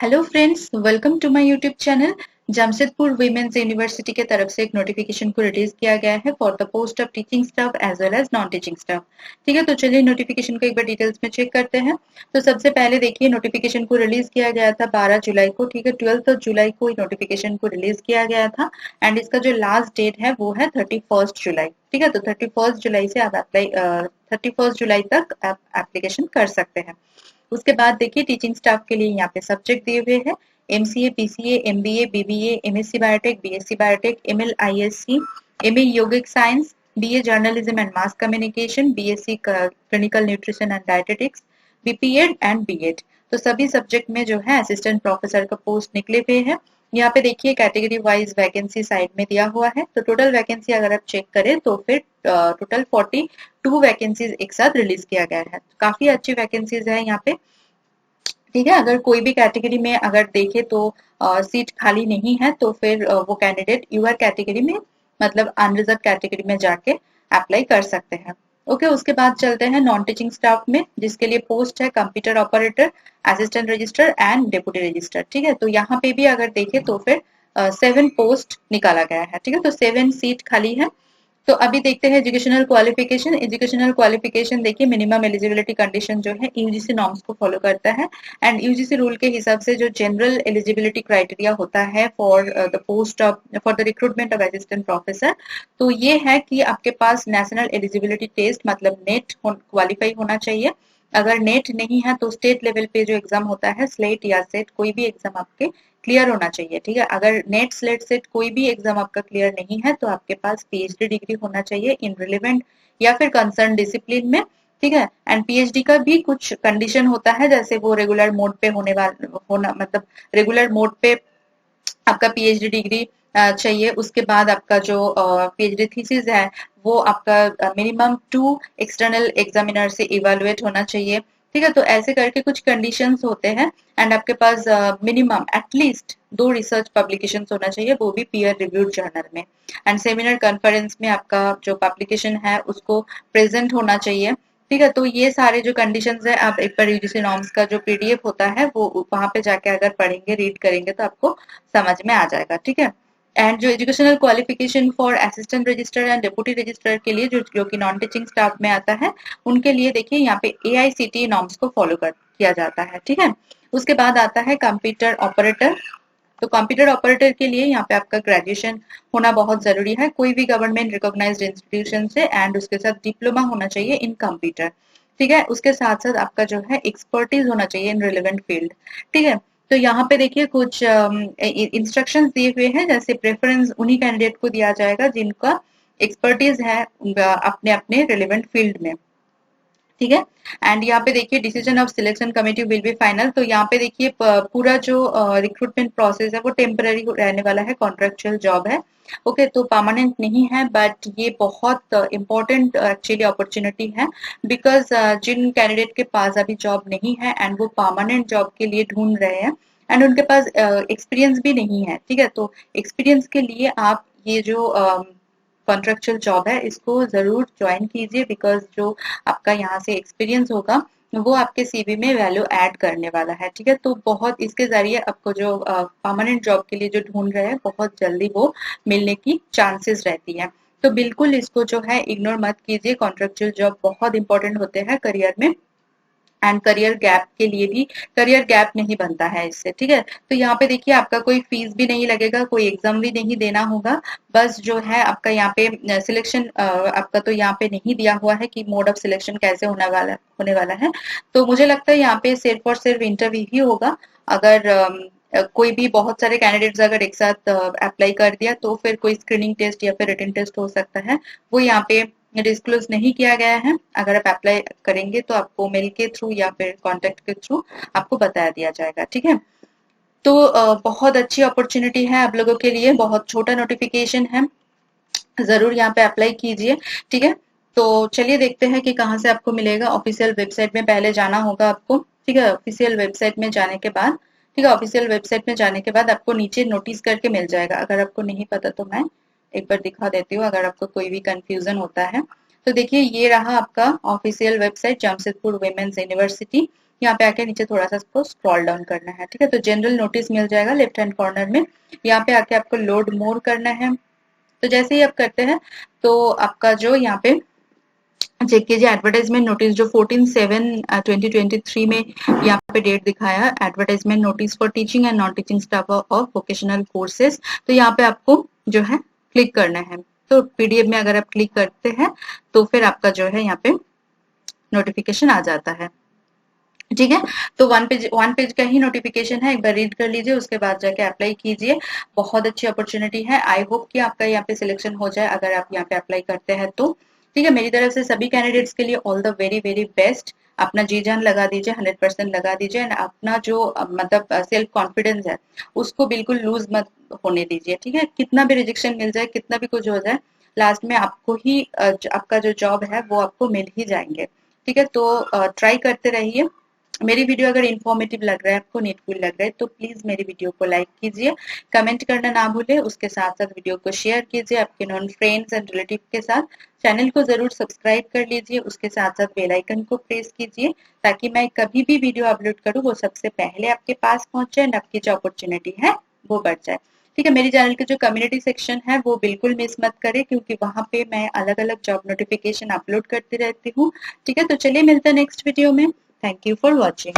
Hello friends, welcome to my YouTube channel. Jamshedpur women's university के तरफ से एक नोटिफिकेशन को रिलीज किया गया है for the post of teaching staff as well as non teaching staff. ठीक है, तो चलिए नोटिफिकेशन को एक बार डिटेल्स में चेक करते हैं। तो सबसे पहले देखिए, नोटिफिकेशन को रिलीज किया गया था 12 जुलाई को। ठीक है, 12 जुलाई को नोटिफिकेशन को रिलीज किया गया था एंड इसका जो लास्ट डेट है वो है 31 जुलाई। ठीक है, तो 31 जुलाई से आप अप्लाई 31 जुलाई तक आप एप्लीकेशन कर सकते हैं। उसके बाद देखिए, टीचिंग स्टाफ के लिए यहाँ पे सब्जेक्ट दिए हुए हैं। MCA, PCA, MBA, BBA, MSc biotech, BSc biotech, ML ISc, MA yogic science, BA journalism and mass communication, BSc clinical nutrition and dietetics, BPEd and BEd. तो सभी सब्जेक्ट में जो है असिस्टेंट प्रोफेसर का पोस्ट निकले हुए हैं। यहाँ पे देखिए कैटेगरी वाइज वैकेंसी साइड में दिया हुआ है। तो टोटल वैकेंसी अगर आप चेक करें तो फिर टोटल 42 वैकेंसीज एक साथ रिलीज किया गया है। तो काफी अच्छी वैकेंसीज है यहाँ पे। ठीक है, अगर कोई भी कैटेगरी में अगर देखे तो सीट खाली नहीं है तो फिर वो कैंडिडेट यूआर कैटेगरी में मतलब अनरिजर्व कैटेगरी में जाके अप्लाई कर सकते हैं। ओके, उसके बाद चलते हैं नॉन टीचिंग स्टाफ में, जिसके लिए पोस्ट है computer operator, assistant register and deputy register. ठीक है, तो यहाँ पे भी अगर देखे तो फिर 7 पोस्ट निकाला गया है। ठीक है, तो 7 सीट खाली है। तो अभी देखते हैं एजुकेशनल क्वालिफिकेशन। एजुकेशनल क्वालिफिकेशन देखिए, मिनिमम एलिजिबिलिटी कंडीशन जो है यूजीसी नॉर्म्स को फॉलो करता है एंड यूजीसी रूल के हिसाब से जो जनरल एलिजिबिलिटी क्राइटेरिया होता है for the post of for the recruitment of assistant professor, तो ये है कि आपके पास नेशनल एलिजिबिलिटी टेस्ट मतलब नेट क्वालिफाई होना चाहिए। अगर नेट नहीं है तो स्टेट लेवल पे जो एग्जाम होता है स्लेट या सेट, कोई भी एग्जाम आपके क्लियर होना चाहिए। ठीक है, अगर नेट स्लेट सेट कोई भी एग्जाम आपका क्लियर नहीं है तो आपके पास पीएचडी डिग्री होना चाहिए इन रिलेवेंट या फिर कंसर्न डिसिप्लिन में। ठीक है, एंड पीएचडी का भी कुछ कंडीशन होता है, जैसे वो रेगुलर मोड पे होना मतलब रेगुलर मोड पे आपका पीएचडी डिग्री चाहिए। उसके बाद आपका जो पीएचडी थीसिस है वो आपका मिनिमम 2 एक्सटर्नल एग्जामिनर से इवेलुएट होना चाहिए। ठीक है, तो ऐसे करके कुछ कंडीशंस होते हैं एंड आपके पास मिनिमम एटलीस्ट 2 रिसर्च पब्लिकेशंस होना चाहिए, वो भी पीयर रिव्यूड जर्नल में। एंड सेमिनार कॉन्फ्रेंस में आपका जो पब्लिकेशन है उसको प्रेजेंट होना चाहिए। ठीक है, तो ये सारे जो कंडीशंस है आप एक बार यूजीसी नॉर्म्स का जो पीडीएफ होता है वो वहां पे जाके अगर पढ़ेंगे रीड करेंगे तो आपको समझ में आ जाएगा। ठीक है, एंड जो educational qualification for assistant register and deputy register के लिए जो कि नॉन टीचिंग स्टाफ में आता है, उनके लिए देखिए यहाँ पे एआईसीटीई नॉर्म्स को फॉलो किया जाता है। ठीक है, उसके बाद आता है कंप्यूटर ऑपरेटर। तो कंप्यूटर ऑपरेटर के लिए यहाँ पे आपका ग्रेजुएशन होना बहुत जरूरी है कोई भी गवर्नमेंट रिकॉग्नाइज्ड इंस्टीट्यूशन से, एंड उसके साथ डिप्लोमा होना चाहिए इन कंप्यूटर। ठीक है, उसके साथ साथ आपका जो है एक्सपर्टीज होना चाहिए इन रिलेवेंट फील्ड। ठीक है, तो यहाँ पे देखिए कुछ इंस्ट्रक्शंस दिए हुए हैं, जैसे प्रेफरेंस उन्हीं कैंडिडेट को दिया जाएगा जिनका एक्सपर्टीज है अपने अपने रिलेवेंट फील्ड में। ठीक है, एंड यहाँ पे देखिए decision of selection committee will be final. तो यहाँ पे देखिए पूरा जो रिक्रूटमेंट प्रोसेस है वो टेम्पररी रहने वाला है, कॉन्ट्रेक्चुअल जॉब है। ओके, तो परमानेंट नहीं है, बट ये बहुत इंपॉर्टेंट एक्चुअली अपॉर्चुनिटी है बिकॉज जिन कैंडिडेट के पास अभी जॉब नहीं है एंड वो परमानेंट जॉब के लिए ढूंढ रहे हैं एंड उनके पास एक्सपीरियंस भी नहीं है। ठीक है, तो एक्सपीरियंस के लिए आप ये जो कॉन्ट्रेक्चुअल जॉब है इसको जरूर ज्वाइन कीजिए, बिकॉज जो आपका यहाँ से एक्सपीरियंस होगा वो आपके सीवी में वैल्यू ऐड करने वाला है। ठीक है, तो बहुत इसके जरिए आपको जो परमानेंट जॉब के लिए जो ढूंढ रहे हैं बहुत जल्दी वो मिलने की चांसेस रहती है। तो बिल्कुल इसको जो है इग्नोर मत कीजिए, कॉन्ट्रेक्चुअल जॉब बहुत इंपॉर्टेंट होते हैं करियर में एंड करियर गैप के लिए भी, करियर गैप नहीं बनता है इससे। ठीक है, तो यहाँ पे देखिए आपका कोई फीस भी नहीं लगेगा, कोई एग्जाम भी नहीं देना होगा, बस जो है आपका यहाँ पे सिलेक्शन आपका तो यहाँ पे नहीं दिया हुआ है कि मोड ऑफ सिलेक्शन कैसे होने वाला है। तो मुझे लगता है यहाँ पे सिर्फ और सिर्फ इंटरव्यू ही होगा। अगर कोई भी बहुत सारे कैंडिडेट्स अगर एक साथ अप्लाई कर दिया तो फिर कोई स्क्रीनिंग टेस्ट या फिर रिटन टेस्ट हो सकता है, वो यहाँ पे डिस्क्लोज नहीं किया गया है। अगर आप अप्लाई करेंगे तो आपको मेल के थ्रू या फिर कॉन्टेक्ट के थ्रू आपको बताया दिया जाएगा। ठीक है, तो बहुत अच्छी अपॉर्चुनिटी है आप लोगों के लिए, बहुत छोटा नोटिफिकेशन है, जरूर यहाँ पे अप्लाई कीजिए। ठीक है, तो चलिए देखते हैं कि कहाँ से आपको मिलेगा। ऑफिशियल वेबसाइट में पहले जाना होगा आपको। ठीक है, ऑफिशियल वेबसाइट में जाने के बाद, ठीक है, ऑफिशियल वेबसाइट में जाने के बाद आपको नीचे नोटिस करके मिल जाएगा। अगर आपको नहीं पता तो मैं एक बार दिखा देती हूँ, अगर आपको कोई भी कंफ्यूजन होता है। तो देखिए ये रहा आपका official website Jamshedpur women's university. यहाँ पे आके नीचे थोड़ा सा इसको स्क्रॉल डाउन करना है। ठीक है, तो जनरल नोटिस मिल जाएगा लेफ्ट हैंड कॉर्नर में। यहाँ पे आके आपको लोड मोर करना है। तो जैसे ही आप करते हैं तो आपका जो यहाँ पे चेक कीजिए एडवर्टाइजमेंट नोटिस जो 14/7/2023 में यहाँ पे डेट दिखाया, advertisement notice for teaching and non teaching staff of vocational courses. तो यहाँ पे आपको जो है क्लिक करना है। तो पीडीएफ में अगर आप क्लिक करते हैं तो फिर आपका जो है यहाँ पे नोटिफिकेशन आ जाता है। ठीक है, तो वन पेज का ही नोटिफिकेशन है, एक बार रीड कर लीजिए, उसके बाद जाके अप्लाई कीजिए। बहुत अच्छी अपॉर्चुनिटी है। आई होप कि आपका यहाँ पे सिलेक्शन हो जाए अगर आप यहाँ पे अप्लाई करते हैं तो। ठीक है, मेरी तरफ से सभी कैंडिडेट्स के लिए all the very very best. अपना जी जान लगा दीजिए, 100% लगा दीजिए एंड अपना जो मतलब सेल्फ कॉन्फिडेंस है उसको बिल्कुल लूज मत होने दीजिए। ठीक है, कितना भी रिजेक्शन मिल जाए, कितना भी कुछ हो जाए, लास्ट में आपको ही आपका जो जॉब है वो आपको मिल ही जाएंगे। ठीक है, तो ट्राई करते रहिए। मेरी वीडियो अगर इन्फॉर्मेटिव लग रहा है, आपको नीडफुल लग रहा है, तो प्लीज मेरी वीडियो को लाइक कीजिए, कमेंट करना ना भूले, उसके साथ साथ वीडियो को शेयर कीजिए आपके नॉन फ्रेंड्स एंड रिलेटिव के साथ। चैनल को जरूर सब्सक्राइब कर लीजिए, उसके साथ साथ बेल आइकन को प्रेस कीजिए ताकि मैं कभी भी वीडियो अपलोड करूँ वो सबसे पहले आपके पास पहुंचे एंड आपकी जो अपॉर्चुनिटी है वो बढ़ जाए। ठीक है, मेरी चैनल के जो कम्युनिटी सेक्शन है वो बिल्कुल मिस मत करें क्योंकि वहां पे मैं अलग अलग जॉब नोटिफिकेशन अपलोड करती रहती हूँ। ठीक है, तो चलिए मिलते हैं नेक्स्ट वीडियो में। Thank you for watching.